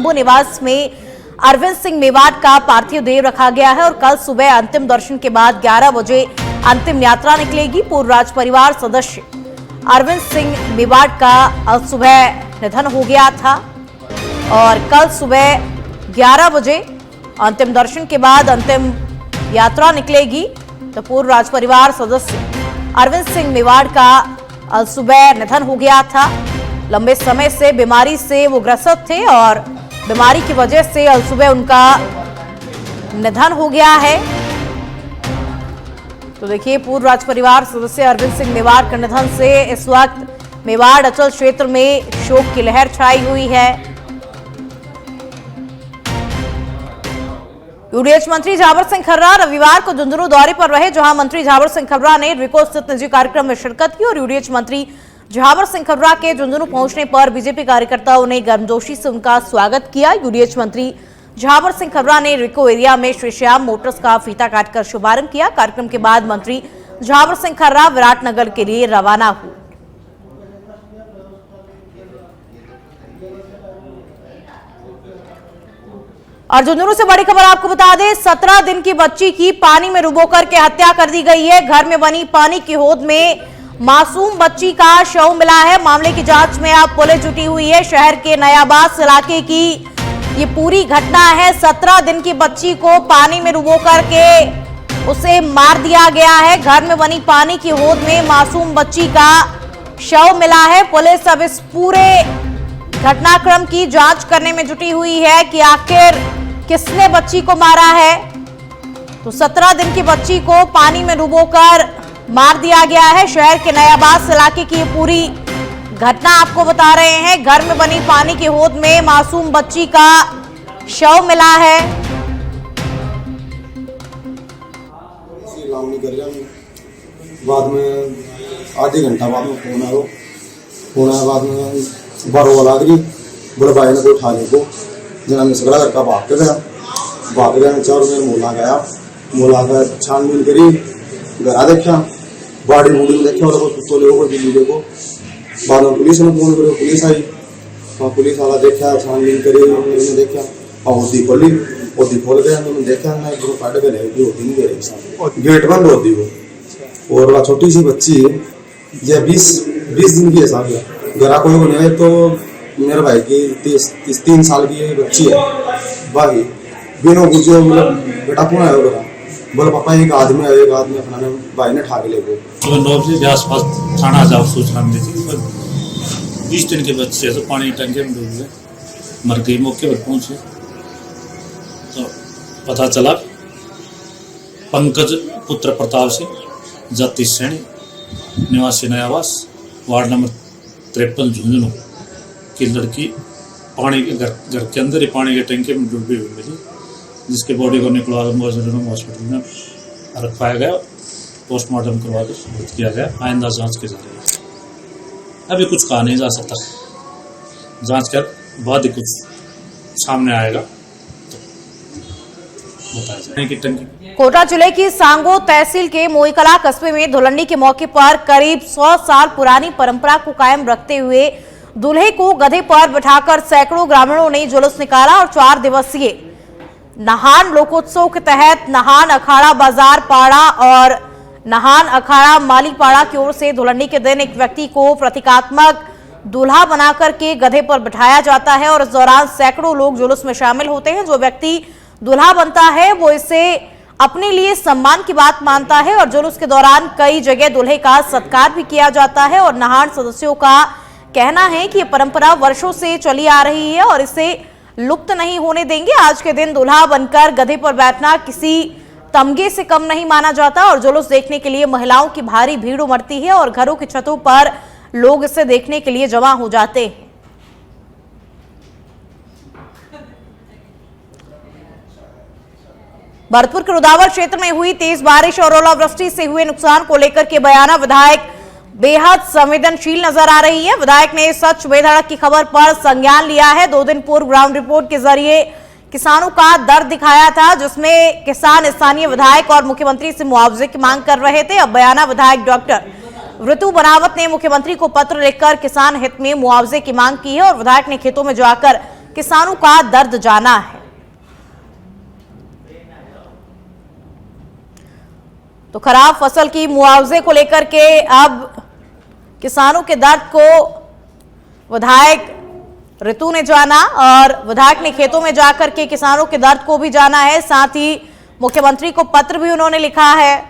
तंबू निवास में अरविंद सिंह मेवाड़ का पार्थिव देह रखा गया है और कल सुबह अंतिम दर्शन के बाद 11 बजे अंतिम यात्रा निकलेगी। पूर्व राज परिवार सदस्य अरविंद सिंह मेवाड़ का सुबह निधन हो गया था और कल सुबह 11 बजे अंतिम दर्शन के बाद अंतिम यात्रा निकलेगी। तो पूर्व राज परिवार सदस्य अरविंद सिंह मेवाड़ का सुबह निधन हो गया था। लंबे समय से बीमारी से वो ग्रसित थे और बीमारी की वजह से कल सुबह उनका निधन हो गया है। तो देखिए, पूर्व राज परिवार सदस्य अरविंद सिंह मेवाड़ के निधन से इस वक्त मेवाड़ अंचल क्षेत्र में शोक की लहर छाई हुई है। यूडीएच मंत्री झावर सिंह खर्रा रविवार को झुंझुनू दौरे पर रहे, जहां मंत्री झावर सिंह खर्रा ने रिको स्थित निजी कार्यक्रम में शिरकत की और यूडीएच मंत्री झावर सिंह खर्रा के झुंझुनू पहुंचने पर बीजेपी कार्यकर्ताओं ने गर्मजोशी से उनका स्वागत किया। यूडीएच मंत्री झावर सिंह खर्रा ने रिको एरिया में श्री श्याम मोटर्स का फीता काटकर शुभारंभ किया। कार्यक्रम के बाद मंत्री झावर सिंह खर्रा विराटनगर के लिए रवाना हुए। और झुंझुनू से बड़ी खबर आपको बता दें, 17 दिन की बच्ची की पानी में डुबोकर के हत्या कर दी गई है। घर में बनी पानी की होद में मासूम बच्ची का शव मिला है। मामले की जांच में अब पुलिस जुटी हुई है। शहर के नयाबास इलाके की ये पूरी घटना है। 17 दिन की बच्ची को पानी में डुबोकर के उसे मार दिया गया है। घर में बनी पानी की होद में मासूम बच्ची का शव मिला है। पुलिस अब इस पूरे घटनाक्रम की जांच करने में जुटी हुई है कि आखिर किसने बच्ची को मारा है। तो 17 दिन की बच्ची को पानी में डुबोकर मार दिया गया है। शहर के नयाबास इलाके की पूरी घटना आपको बता रहे हैं। घर में बनी पानी की होद में मासूम बच्ची का शव मिला है। बाद में आधे घंटा बाद में फोन आया बाद में 12 लग रही बड़े भाई ने को उठाने को जना में सगड़ा करके भाग गया चारों में मोला गया छानबीन करी घर देखा बॉडी बूडी में देखा और कुछ लोगों को दिल्ली को बाद में पुलिस ने फोन करो। पुलिस आई और पुलिस वाला देखा छानबीन करी उन्होंने देखा और ओदी खोली खोल गया उन्होंने देखा ना एक काट के रहेगी होती नहीं गई गेट बंद होती वो और वह छोटी सी बच्ची है यह 20 दिन की है साहब। घर कोई को नहीं है तो मेरे भाई की 3 साल की बच्ची है बाकी बिना पूछे बेटा कौन है बोले पापा एक आदमी अपना भाई ने ठाक ले गो। तो 9 बजे के आसपास थाना जाओ सूचना मिली थी। 20 दिन के बच्चे है तो पानी टंके में डूब गए, मर गई। मौके पर पहुंचे तो पता चला पंकज पुत्र प्रताप सिंह जाति सैनी निवासी नयावास वार्ड नंबर 53 झुंझुनू की लड़की पानी के घर के अंदर ही पानी के टंके में डूबी हुई मिली, जिसके बॉडी को निकलवा हॉस्पिटल में रखवाया गया। पोस्टमार्टम करवा के मृत किया गया। आइंदा जांच की जा रही है। अभी कुछ कहा नहीं जा सकता, जांच कर बाद ही कुछ सामने आएगा तो बताया जाएगा। कोटा जिले की सांगो तहसील के मोईकला कस्बे में धुलंडी के मौके पर करीब 100 साल पुरानी परंपरा को कायम रखते हुए दूल्हे को गधे पर बिठाकर सैकड़ों ग्रामीणों ने जुलूस निकाला और 4 दिवसीय नहान लोकोत्सव के तहत नहान अखाड़ा बाजार पाड़ा और नहान अखाड़ा मालीपाड़ा की ओर से धुलंडी के दिन एक व्यक्ति को प्रतीकात्मक दूल्हा बनाकर के गधे पर बिठाया जाता है और इस दौरान सैकड़ों लोग जुलूस में शामिल होते हैं। जो व्यक्ति दूल्हा बनता है वो इसे अपने लिए सम्मान की बात मानता है और जुलूस के दौरान कई जगह दूल्हे का सत्कार भी किया जाता है। और नहान सदस्यों का कहना है कि ये परंपरा वर्षों से चली आ रही है और इसे लुप्त नहीं होने देंगे। आज के दिन दूल्हा बनकर गधे पर बैठना किसी तमगे से कम नहीं माना जाता और जुलूस देखने के लिए महिलाओं की भारी भीड़ उमड़ती है और घरों की छतों पर लोग इसे देखने के लिए जमा हो जाते हैं। भरतपुर के रुदावर क्षेत्र में हुई तेज बारिश और ओलावृष्टि से हुए नुकसान को लेकर के बयाना विधायक बेहद संवेदनशील नजर आ रही है। विधायक ने सच बेधड़क की खबर पर संज्ञान लिया है। 2 दिन पूर्व ग्राउंड रिपोर्ट के जरिए किसानों का दर्द दिखाया था, जिसमें किसान स्थानीय विधायक और मुख्यमंत्री से मुआवजे की मांग कर रहे थे। अब बयाना विधायक डॉक्टर ऋतु बनावत ने मुख्यमंत्री को पत्र लिखकर किसान हित में मुआवजे की मांग की है और विधायक ने खेतों में जाकर किसानों का दर्द जाना है। तो खराब फसल की मुआवजे को लेकर के अब किसानों के दर्द को विधायक ऋतु ने जाना और विधायक ने खेतों में जाकर के किसानों के दर्द को भी जाना है। साथ ही मुख्यमंत्री को पत्र भी उन्होंने लिखा है।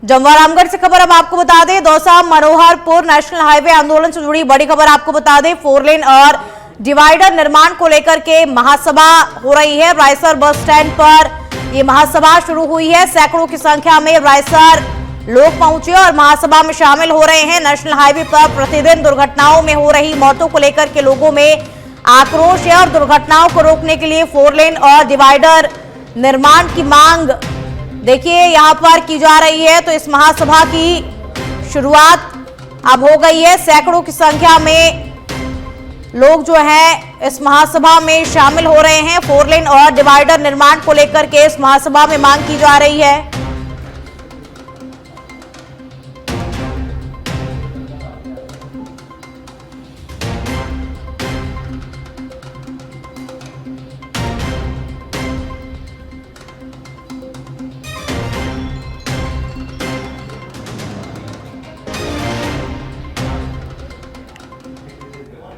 जमवा रामगढ़ से खबर हम आपको बता दें, दौसा मनोहरपुर नेशनल हाईवे आंदोलन से जुड़ी बड़ी खबर आपको बता दें। 4 लेन और डिवाइडर निर्माण को लेकर के महासभा हो रही है। रायसर बस स्टैंड पर ये महासभा शुरू हुई है। सैकड़ों की संख्या में रायसर लोग पहुंचे और महासभा में शामिल हो रहे हैं। नेशनल हाईवे पर प्रतिदिन दुर्घटनाओं में हो रही मौतों को लेकर के लोगों में आक्रोश है और दुर्घटनाओं को रोकने के लिए 4 लेन और डिवाइडर निर्माण की मांग देखिए यहां पर की जा रही है। तो इस महासभा की शुरुआत अब हो गई है। सैकड़ों की संख्या में लोग जो है इस महासभा में शामिल हो रहे हैं। 4 लेन और डिवाइडर निर्माण को लेकर के इस महासभा में मांग की जा रही है।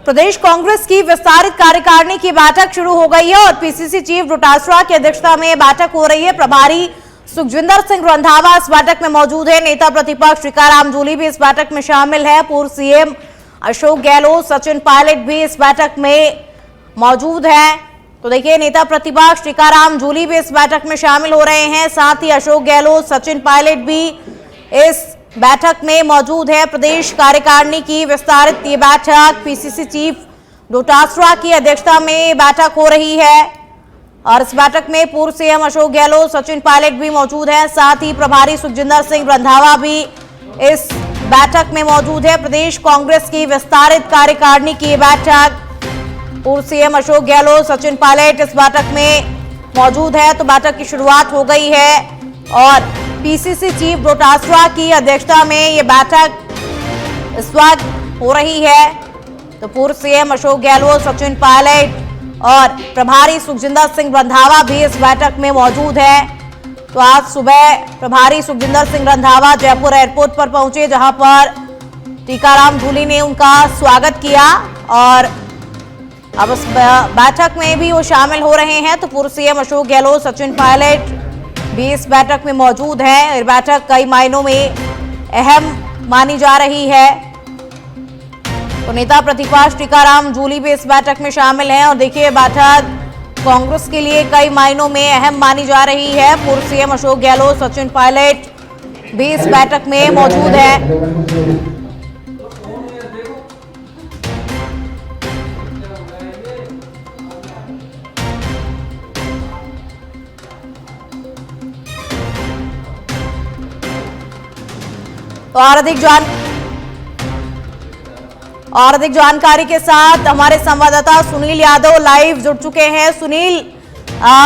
प्रदेश कांग्रेस की विस्तारित कार्यकारिणी की बैठक शुरू हो गई है और पीसीसी चीफ डोटासरा की अध्यक्षता में बैठक हो रही है। प्रभारी सुखजिंदर सिंह रंधावा इस बैठक में मौजूद है। नेता प्रतिपक्ष टीकाराम जूली भी इस बैठक में शामिल है। पूर्व सीएम अशोक गहलोत, सचिन पायलट भी इस बैठक में मौजूद है। तो देखिए नेता प्रतिपक्ष टीकाराम जूली भी इस बैठक में शामिल हो रहे हैं। साथ ही अशोक गहलोत, सचिन पायलट भी इस बैठक में मौजूद है। प्रदेश कार्यकारिणी की विस्तारित ये बैठक पीसीसी चीफ डोटासरा की अध्यक्षता में बैठक हो रही है और इस बैठक में पूर्व सीएम अशोक गहलोत, सचिन पायलट भी मौजूद हैं। साथ ही प्रभारी सुखजिंदर सिंह रंधावा भी इस बैठक में मौजूद है। प्रदेश कांग्रेस की विस्तारित कार्यकारिणी की बैठक, पूर्व सीएम अशोक गहलोत, सचिन पायलट इस बैठक में मौजूद है। तो बैठक की शुरुआत हो गई है और पीसीसी चीफ डोटासरा की अध्यक्षता में ये बैठक इस वक्त हो रही है। तो पूर्व सीएम अशोक गहलोत, सचिन पायलट और प्रभारी सुखजिंदर सिंह रंधावा भी इस बैठक में मौजूद है। तो आज सुबह प्रभारी सुखजिंदर सिंह रंधावा जयपुर एयरपोर्ट पर पहुंचे, जहां पर टीकाराम जूली ने उनका स्वागत किया और अब इस बैठक में भी वो शामिल हो रहे हैं। तो पूर्व सीएम अशोक गहलोत, सचिन पायलट भी इस बैठक में मौजूद है। ये बैठक कई मायनों में अहम मानी जा रही है। तो नेता प्रतिपक्ष टीकाराम जूली भी इस बैठक में शामिल हैं और देखिए बैठक कांग्रेस के लिए कई मायनों में अहम मानी जा रही है। पूर्व सीएम अशोक गहलोत, सचिन पायलट भी इस बैठक में मौजूद है। और अधिक जानकारी के साथ हमारे संवाददाता सुनील यादव लाइव जुड़ चुके हैं। सुनील,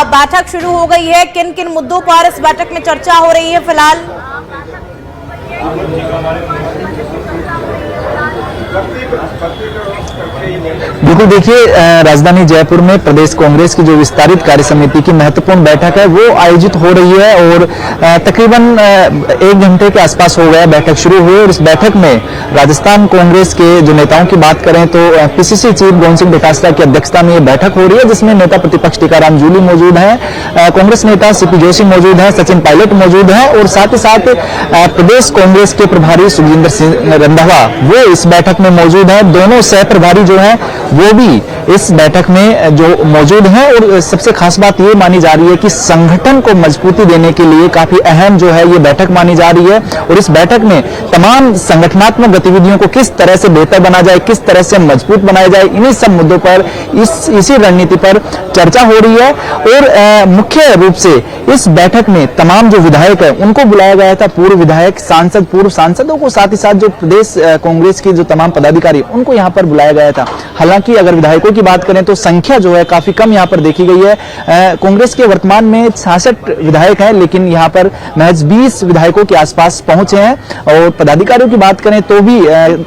बैठक शुरू हो गई है, किन किन मुद्दों पर इस बैठक में चर्चा हो रही है फिलहाल? बिल्कुल, देखिए राजधानी जयपुर में प्रदेश कांग्रेस की जो विस्तारित कार्य समिति की महत्वपूर्ण बैठक है वो आयोजित हो रही है और तकरीबन 1 घंटे के आसपास हो गया बैठक शुरू हुई। और इस बैठक में राजस्थान कांग्रेस के जो नेताओं की बात करें तो पीसीसी चीफ गोविंद सिंह डोटासरा की अध्यक्षता में ये बैठक हो रही है, जिसमें नेता प्रतिपक्ष टीकाराम जूली मौजूद है, कांग्रेस नेता सीपी जोशी मौजूद है, सचिन पायलट मौजूद है और साथ ही साथ प्रदेश कांग्रेस के प्रभारी सुखजिंदर सिंह रंधावा वो इस बैठक में मौजूद है। दोनों सह प्रभारी जो है वो भी इस बैठक में जो मौजूद हैं। और सबसे खास बात ये मानी जा रही है कि संगठन को मजबूती देने के लिए काफी अहम जो है ये बैठक मानी जा रही है। और इस बैठक में तमाम संगठनात्मक गतिविधियों को किस तरह से बेहतर बना जाए, किस तरह से मजबूत बनाया जाए, इन्हीं सब मुद्दों पर इसी रणनीति पर चर्चा हो रही है। और मुख्य रूप से इस बैठक में तमाम जो विधायक है उनको बुलाया गया था, पूर्व विधायक, सांसद, पूर्व सांसदों को, साथ ही साथ जो प्रदेश कांग्रेस के जो तमाम पदाधिकारी उनको यहाँ पर बुलाया गया था। हालांकि अगर विधायकों की बात करें तो संख्या जो है काफी कम यहाँ पर देखी गई है। कांग्रेस के वर्तमान में 66 विधायक हैं, लेकिन यहाँ पर महज 20 विधायकों के आसपास पहुंचे हैं। और पदाधिकारियों की बात करें तो भी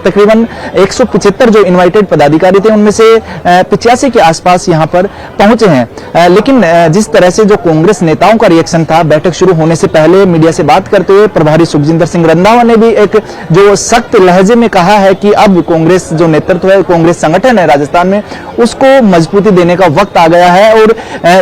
तकरीबन 175 जो इनवाइटेड पदाधिकारी थे उनमें से 85 के आसपास यहाँ पर पहुंचे हैं। लेकिन जिस तरह से जो कांग्रेस नेताओं का रिएक्शन था बैठक शुरू होने से पहले मीडिया से बात करते हुए प्रभारी सुखजिंदर सिंह रंधावा ने भी एक जो सख्त लहजे में कहा है कि अब कांग्रेस जो नेतृत्व है, कांग्रेस संगठन है राजस्थान में, उसको मजबूती देने का वक्त आ गया है। और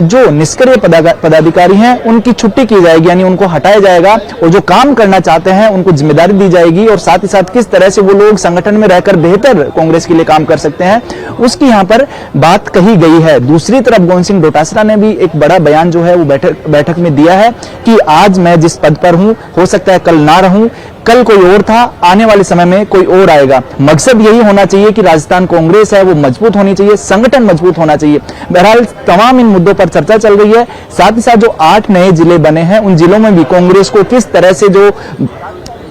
जो निष्क्रिय पदाधिकारी हैं उनकी छुट्टी की जाएगी, यानी उनको हटाया जाएगा। और जो काम करना चाहते हैं उनको जिम्मेदारी दी जाएगी। और साथ ही साथ किस तरह से वो लोग संगठन में रहकर बेहतर कांग्रेस के लिए काम कर सकते हैं उसकी यहाँ पर बात कही गई है। दूसरी तरफ गोविंद सिंह डोटासरा ने भी एक बड़ा बयान जो है वो बैठक में दिया है कि आज मैं जिस पद पर हूं, हो सकता है कल ना रहूं, कल कोई और था, आने वाले समय में कोई और आएगा। मकसद यही होना चाहिए कि राजस्थान कांग्रेस है वो मजबूत होनी चाहिए, संगठन मजबूत होना चाहिए। बहरहाल तमाम इन मुद्दों पर चर्चा चल रही है। साथ ही साथ जो 8 नए जिले बने हैं उन जिलों में भी कांग्रेस को किस तरह से जो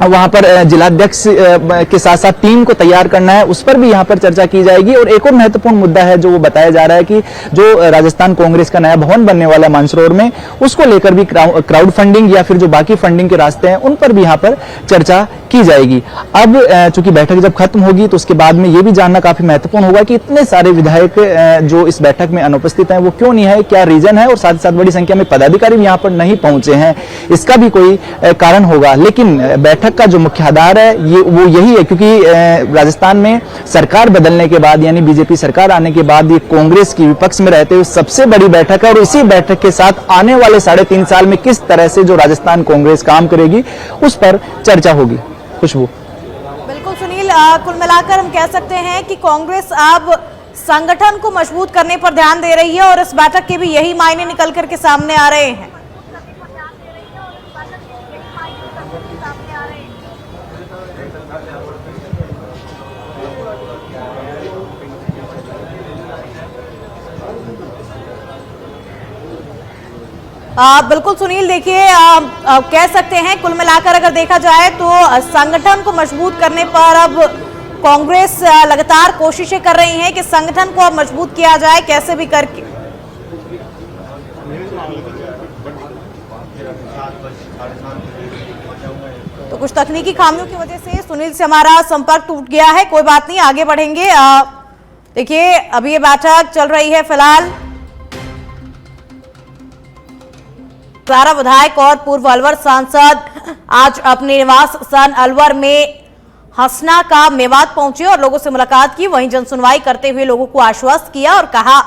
वहां पर जिलाध्यक्ष के साथ साथ टीम को तैयार करना है उस पर भी यहाँ पर चर्चा की जाएगी। और एक और महत्वपूर्ण मुद्दा है जो वो बताया जा रहा है कि जो राजस्थान कांग्रेस का नया भवन बनने वाला है मानसरोवर में, उसको लेकर भी क्राउड फंडिंग या फिर जो बाकी फंडिंग के रास्ते हैं उन पर भी यहाँ पर चर्चा की जाएगी। अब चूंकि बैठक जब खत्म होगी तो उसके बाद में ये भी जानना काफी महत्वपूर्ण होगा कि इतने सारे विधायक जो इस बैठक में अनुपस्थित हैं वो क्यों नहीं है, क्या रीजन है। और साथ ही साथ बड़ी संख्या में पदाधिकारी भी यहाँ पर नहीं पहुंचे हैं, इसका भी कोई कारण होगा। लेकिन बैठक का जो मुख्य आधार है वो यही है, क्योंकि राजस्थान में सरकार बदलने के बाद यानी बीजेपी सरकार आने के बाद ये कांग्रेस की विपक्ष में रहते हुए सबसे बड़ी बैठक है। और इसी बैठक के साथ आने वाले 3.5 साल में किस तरह से जो राजस्थान कांग्रेस काम करेगी उस पर चर्चा होगी। खुशबू। बिल्कुल सुनील, कुल मिलाकर हम कह सकते हैं कि कांग्रेस अब संगठन को मजबूत करने पर ध्यान दे रही है और इस बैठक के भी यही मायने निकल करके सामने आ रहे हैं। बिल्कुल सुनील, देखिए कह सकते हैं कुल मिलाकर अगर देखा जाए तो संगठन को मजबूत करने पर अब कांग्रेस लगातार कोशिशें कर रही है कि संगठन को अब मजबूत किया जाए कैसे भी करके। तो कुछ तकनीकी खामियों की वजह से सुनील से हमारा संपर्क टूट गया है, कोई बात नहीं, आगे बढ़ेंगे। देखिए अभी ये बैठक चल रही है फिलहाल। 12 विधायक और पूर्व अलवर सांसद आज अपने निवास स्थान अलवर में हसना का मेवात पहुंचे और लोगों से मुलाकात की। वहीं जनसुनवाई करते हुए लोगों को आश्वस्त किया और कहा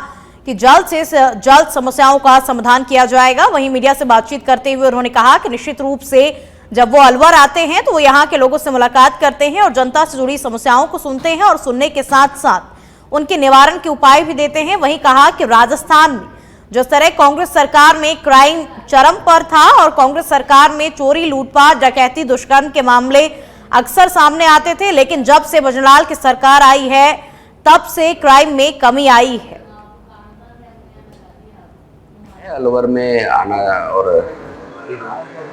कि जल्द से जल्द समस्याओं का समाधान किया जाएगा। वहीं मीडिया से बातचीत करते हुए उन्होंने कहा कि निश्चित रूप से जब वो अलवर आते हैं तो वो यहाँ के लोगों से मुलाकात करते हैं और जनता से जुड़ी समस्याओं को सुनते हैं और सुनने के साथ साथ उनके निवारण के उपाय भी देते हैं। वहीं कहा कि राजस्थान में जिस तरह कांग्रेस सरकार में क्राइम चरम पर था और कांग्रेस सरकार में चोरी, लूटपाट, डकैती, दुष्कर्म के मामले अक्सर सामने आते थे, लेकिन जब से बजनलाल की सरकार आई है तब से क्राइम में कमी आई है। अलवर में आना और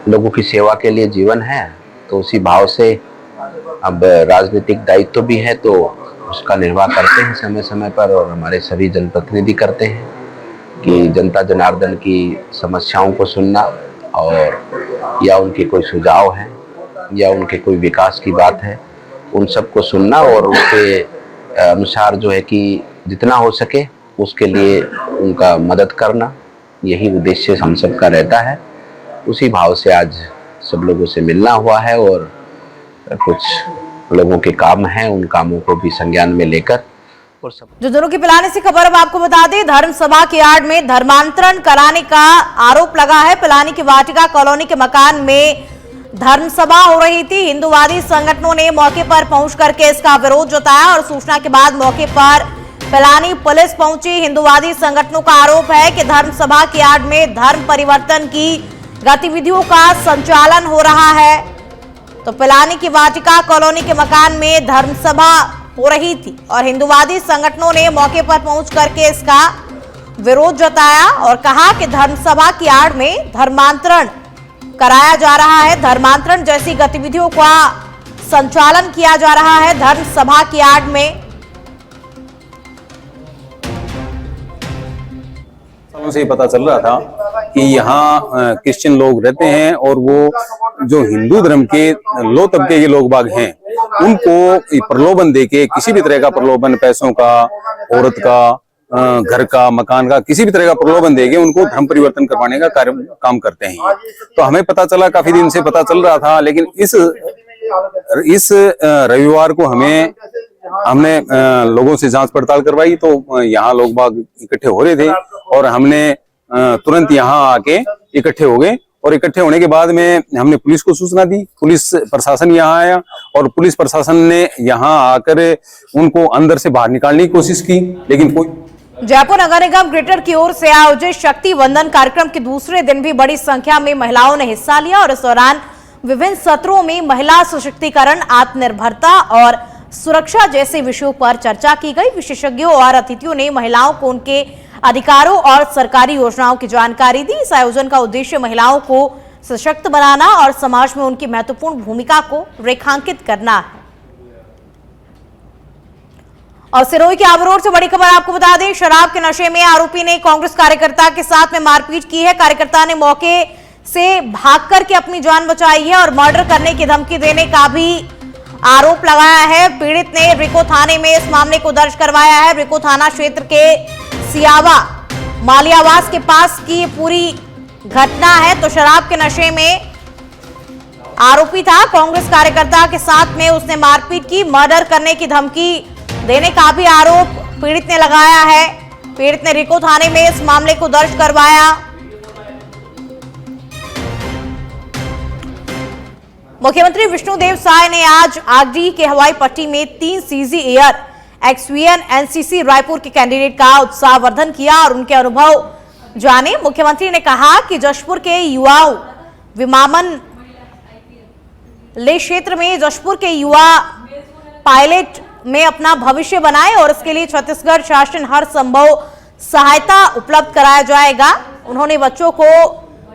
लोगों की सेवा के लिए जीवन है, तो उसी भाव से अब राजनीतिक दायित्व भी है तो उसका निर्वाह करते हैं समय समय पर। और हमारे सभी जनप्रतिनिधि करते हैं कि जनता जनार्दन की समस्याओं को सुनना और या उनके कोई सुझाव है या उनके कोई विकास की बात है उन सबको सुनना और उसके अनुसार जो है कि जितना हो सके उसके लिए उनका मदद करना, यही उद्देश्य हम सबका रहता है। उसी भाव से आज सब लोगों से मिलना हुआ है और कुछ लोगों के काम हैं, उन कामों को भी संज्ञान में लेकर और सब। जो दोनों की पिलाने से खबर अब आपको बता दें, धर्मसभा के आड़ में धर्मांतरण कराने का आरोप लगा है। पिलानी की वाटिका कॉलोनी के मकान में धर्मसभा हो रही थी। हिंदूवादी संगठनों ने मौके पर पहुंच करके इसका विरोध जताया और सूचना के बाद मौके पर पिलानी पुलिस पहुंची। हिंदूवादी संगठनों का आरोप है कि धर्म सभा की आड़ में धर्म परिवर्तन की गतिविधियों का संचालन हो रहा है। तो पिलानी की वाटिका कॉलोनी के मकान में धर्म सभा हो रही थी और हिंदूवादी संगठनों ने मौके पर पहुंच करके इसका विरोध जताया और कहा कि धर्म सभा की आड़ में धर्मांतरण कराया जा रहा है, धर्मांतरण जैसी गतिविधियों का संचालन किया जा रहा है धर्म सभा की आड़ में। से पता चल रहा था कि यहाँ क्रिश्चियन लोग रहते हैं और वो जो हिंदू धर्म के लो तबके के लोग बाग हैं उनको प्रलोभन देके, किसी भी तरह का प्रलोभन, पैसों का, औरत का, घर का, मकान का, किसी भी तरह का प्रलोभन देके उनको धर्म परिवर्तन करवाने का काम करते हैं। तो हमें पता चला, काफी दिन से पता चल रहा था, लेकिन इस रविवार को हमने लोगों से जांच पड़ताल करवाई तो यहाँ लोग बाग इकट्ठे हो रहे थे और हमने तुरंत यहाँ आके इकट्ठे हो गए और इकट्ठे होने के बाद में हमने पुलिस को सूचना दी। पुलिस प्रशासन यहाँ आया और पुलिस प्रशासन ने यहाँ आकर उनको अंदर से बाहर निकालने की कोशिश की, लेकिन कोई। जयपुर नगर निगम ग्रेटर की ओर से आयोजित शक्ति वंदन कार्यक्रम के दूसरे दिन भी बड़ी संख्या में महिलाओं ने हिस्सा लिया और इस दौरान विभिन्न सत्रों में महिला सशक्तिकरण, आत्मनिर्भरता और सुरक्षा जैसे विषयों पर चर्चा की गई। विशेषज्ञों और अतिथियों ने महिलाओं को उनके अधिकारों और सरकारी योजनाओं की जानकारी दी। इस आयोजन का उद्देश्य महिलाओं को सशक्त बनाना और समाज में उनकी महत्वपूर्ण भूमिका को रेखांकित करना है। और सिरोही के आबरोड से बड़ी खबर आपको बता दें, शराब के नशे में आरोपी ने कांग्रेस कार्यकर्ता के साथ में मारपीट की है। कार्यकर्ता ने मौके से भाग करके अपनी जान बचाई है और मर्डर करने की धमकी देने का भी आरोप लगाया है। पीड़ित ने रिको थाने में इस मामले को दर्ज करवाया है। रिको थाना क्षेत्र के सियावा मालियावास के पास की पूरी घटना है। तो शराब के नशे में आरोपी था, कांग्रेस कार्यकर्ता के साथ में उसने मारपीट की, मर्डर करने की धमकी देने का भी आरोप पीड़ित ने लगाया है। पीड़ित ने रिको थाने में इस मामले को दर्ज करवाया। मुख्यमंत्री विष्णुदेव साय ने आज आगरी के हवाई पट्टी में 3 सीजी एयर एक्सवीएन एनसीसी रायपुर के कैंडिडेट का उत्साहवर्धन किया और उनके अनुभव जाने। मुख्यमंत्री ने कहा कि जशपुर के युवाओं विमानन ले क्षेत्र में जशपुर के युवा पायलट में अपना भविष्य बनाए और इसके लिए छत्तीसगढ़ शासन हर संभव सहायता उपलब्ध कराया जाएगा। उन्होंने बच्चों को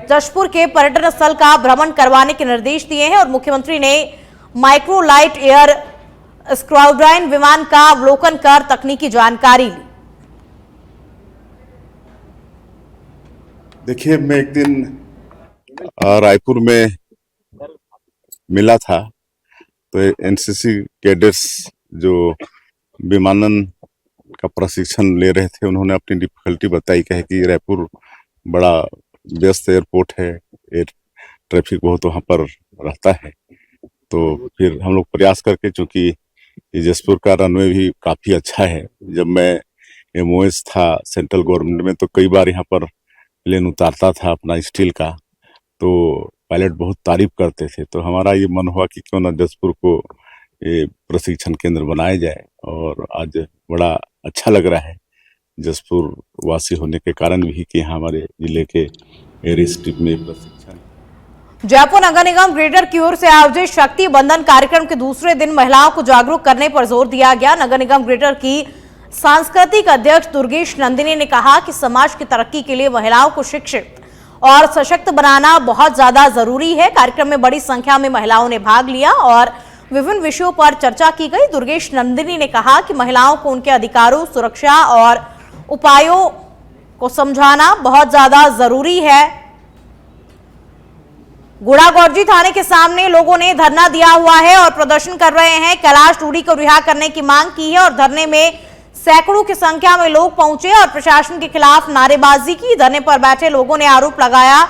जशपुर के पर्यटन स्थल का भ्रमण करवाने के निर्देश दिए हैं और मुख्यमंत्री ने माइक्रो लाइट एयर स्क्वाड्रन विमान का अवलोकन कर तकनीकी जानकारी ली। देखिए, मैं एक दिन रायपुर में मिला था तो एनसीसी कैडेट्स जो विमानन का प्रशिक्षण ले रहे थे उन्होंने अपनी डिफिकल्टी बताई, कहे कि रायपुर बड़ा व्यस्त एयरपोर्ट है, एयर ट्रैफिक बहुत वहाँ पर रहता है। तो फिर हम लोग प्रयास करके, चूंकि जशपुर का रनवे भी काफ़ी अच्छा है, जब मैं MOS था सेंट्रल गवर्नमेंट में तो कई बार यहाँ पर प्लेन उतारता था अपना स्टील का, तो पायलट बहुत तारीफ करते थे। तो हमारा ये मन हुआ कि क्यों ना जशपुर को ये प्रशिक्षण केंद्र बनाया जाए और आज बड़ा अच्छा लग रहा है जशपुर वासी होने के कारण भी कि हमारे जिले के एयर स्ट्रिप में प्रशिक्षण। जयपुर नगर निगम ग्रेटर की ओर से आयोजित शक्ति बंधन कार्यक्रम के दूसरे दिन महिलाओं को जागरूक करने पर जोर दिया गया। नगर निगम ग्रेटर की सांस्कृतिक अध्यक्ष दुर्गेश नंदिनी ने कहा कि समाज की तरक्की के लिए महिलाओं को शिक्षित और सशक्त बनाना बहुत ज्यादा जरूरी है। कार्यक्रम में बड़ी संख्या में महिलाओं ने भाग लिया और विभिन्न विषयों पर चर्चा की गई। दुर्गेश नंदिनी ने कहा कि महिलाओं को उनके अधिकारों, सुरक्षा और उपायों को समझाना बहुत ज्यादा जरूरी है। गुड़ागौरजी थाने के सामने लोगों ने धरना दिया हुआ है और प्रदर्शन कर रहे हैं। कैलाश टूडी को रिहा करने की मांग की है और धरने में सैकड़ों की संख्या में लोग पहुंचे और प्रशासन के खिलाफ नारेबाजी की। धरने पर बैठे लोगों ने आरोप लगाया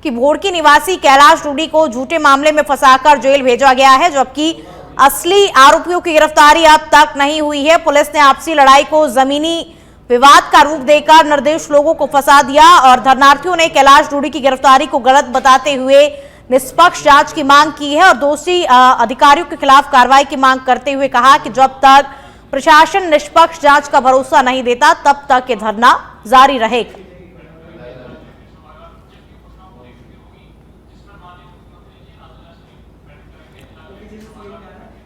कि भोड़की निवासी कैलाश टूडी को झूठे मामले में फंसाकर जेल भेजा गया है, जबकि असली आरोपियों की गिरफ्तारी अब तक नहीं हुई है। पुलिस ने आपसी लड़ाई को जमीनी विवाद का रूप देकर निर्दोष लोगों को फंसा दिया और धरनार्थियों ने कैलाश टूडी की गिरफ्तारी को गलत बताते हुए निष्पक्ष जांच की मांग की है और दोषी अधिकारियों के खिलाफ कार्रवाई की मांग करते हुए कहा कि जब तक प्रशासन निष्पक्ष जांच का भरोसा नहीं देता तब तक ये धरना जारी रहेगा।